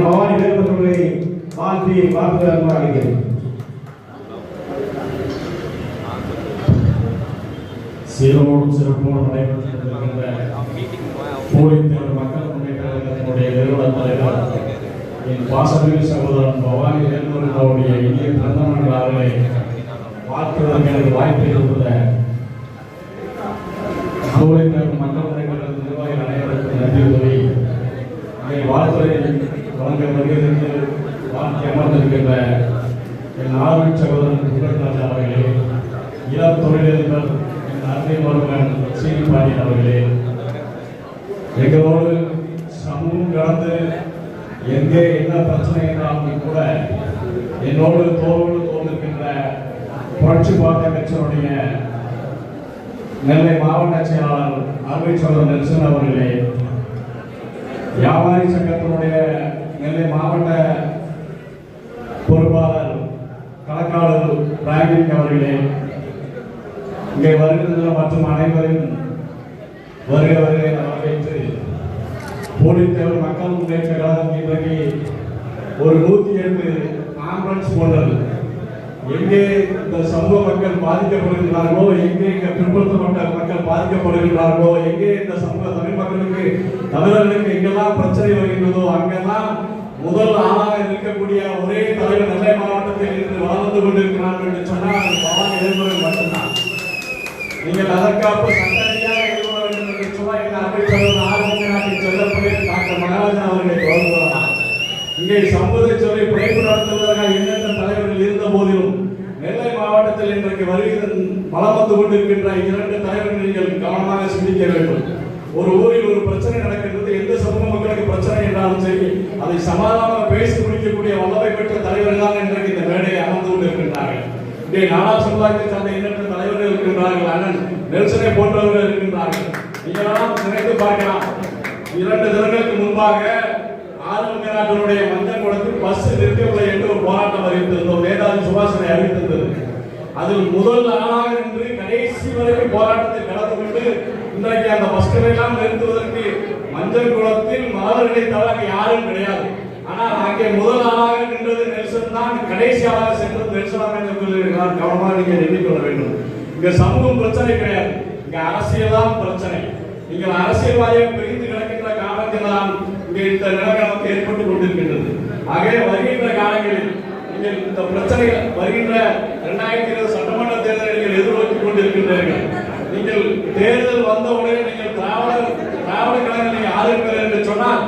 பவானி வேலுமணியை வாழ்த்து அழைக்கிறேன். சீரோடும் சிறப்போடும் நடைபெற்றிருக்கின்ற போலித்தேவர் மக்கள் முன்னேற்ற கழகத்தினுடைய நிறுவன தலைவர் என் பாசமிகு சகோதரன் பவானி வேலுமணி அவருடைய இந்திய பிறந்தநாள் விழாவிலே வாழ்த்துவதற்கு எனக்கு வாய்ப்பை கொடுத்த போலித்தேவர் மக்கள் முன்னேற்ற கழக நிர்வாகிகள் அனைவருக்கும் நன்றி உதவி வாழ்த்துறை வழங்க வருகிறது. வாழ்க்கை அமர்ந்திருக்கின்ற என் ஆர்வ சகோதரன் புகழ்ராஜ் அவர்களே, இளம் தொழிலதிபர் என் அருமை மருமகன் சீனிப்பாண்டியன் அவர்களே, எங்களோடு சமூகம் கடந்து எங்கே என்ன பிரச்சனை என்றாலும் கூட என்னோடு தோளோடு தோன்றிருக்கின்ற புரட்சி பாரத கட்சியினுடைய நெல்லை மாவட்ட செயலாளர் அருமை சகோதரர் நெல்சன் அவர்களே, வியாபாரி சங்கத்தினுடைய நெல்லை மாவட்ட பொறுப்பாளர் கணக்காளர் பிராங்கிக் அவர்களே, இங்கே வருகின்ற மற்றும் அனைவரும் வருகிறவர்களை வரவேற்று போலித்தேவர் மக்கள் முன்னேற்ற கழகம் இன்றைக்கு ஒரு 108 ஆம்புலன்ஸ் போன்றது. எங்கே இந்த சமூக மக்கள் பாதிக்கப்படுகிறார்களோ, எங்கே இங்க பிற்படுத்தப்பட்ட மக்கள் பாதிக்கப்படுகிறார்களோ, எங்கே இந்த சமூக தமிழ் மக்களுக்கு தமிழர்களுக்கு எங்கெல்லாம் பிரச்சனை வருகின்றதோ அங்கெல்லாம் முதல் ஆளாக இருக்கக்கூடிய ஒரே தலைவர் நெல்லை மாவட்டத்தில் இருந்து வாழ்ந்து கொண்டிருக்கிறார்கள் என்று சொன்னால் பவானி வேலுமணி மட்டும்தான். நீங்கள் அதற்காக சட்டரீதியாக எதிர்கொள்ள வேண்டும் என்று சொன்னால் இந்த அமைச்சர் ஆரோக்கிய நாட்டில் செல்லப்படி டாக்டர் மகாராஜன் அவர்களை கவனிக்கலாம். இங்கே சமூகத்தை சொல்லி பிழைப்பு நடத்துவதற்காக எண்ணற்ற தலைவர்கள் இருந்த போதிலும் நெல்லை மாவட்டத்தில் இன்றைக்கு வருகிற பலம் வந்து கொண்டிருக்கின்ற 2 தலைவர்கள் நீங்கள் கவனமாக சிந்திக்க வேண்டும். ஒரு ஊரில் ஒரு பிரச்சனை நடக்கின்றது, எந்த சமூக மக்களுக்கு பிரச்சனை என்றாலும் சரி அதை சமாதானமாக பேசி முடிக்கக்கூடிய வல்லமை பெற்ற தலைவர்கள் தான் இன்றைக்கு இந்த மேடையை அமர்ந்து கொண்டிருக்கின்றார்கள். இங்கே நாடா சமுதாயத்தை சார்ந்த எண்ணற்ற தலைவர்கள் இருக்கின்றார்கள், அண்ணன் நெல்சனை போன்றவர்கள் இருக்கின்றார்கள். நீங்களாம் நினைத்து பார்க்கலாம், 2 தினங்களுக்கு முன்பாக ஆரோக்கியநாட்டினுடைய மஞ்சள் குளத்தில் பஸ் நிற்கவில்லை என்று ஒரு போராட்டம் அறிவித்திருந்தோம். நேதாஜி சுபாஷனை அறிவித்திருந்தது. அதில் முதல் ஆளாக நின்று கடைசி வரைக்கும் போராட்டத்தை கடந்து கொண்டு இன்றைக்கு அந்த பஸ்களை எல்லாம் நிறுத்துவதற்கு மஞ்சள் குளத்தில் மாணவர்களை தவிர யாரும் கிடையாது. ஆனால் அங்கே முதல் ஆளாக நின்றது நெல்சன் தான், கடைசி ஆளாக சென்றது நெல்சனாக இருக்கிறார். கவனமாக நீங்கள் எண்ணிக்கொள்ள வேண்டும். இங்க சமூகம் பிரச்சனை கிடையாது, இங்க அரசியல் தான் பிரச்சனை. நீங்கள் அரசியல்வாதியை பிரிந்து கிடக்கின்ற காரணத்தினால் இங்கே இந்த நிலைமை நமக்கு ஏற்பட்டுக் கொண்டிருக்கின்றது. ஆகவே வருகின்ற காலங்களில் நீங்கள் இந்த பிரச்சனைகள் வருகின்ற 2020 சட்டமன்ற தேர்தலை நீங்கள் எதிர்நோக்கிக் கொண்டிருக்கின்றீர்கள். நீங்கள் தேர்தல் வந்தவுடனே நீங்கள் திராவிட கழகங்களை ஆதரிப்பீர்கள் என்று சொன்னால்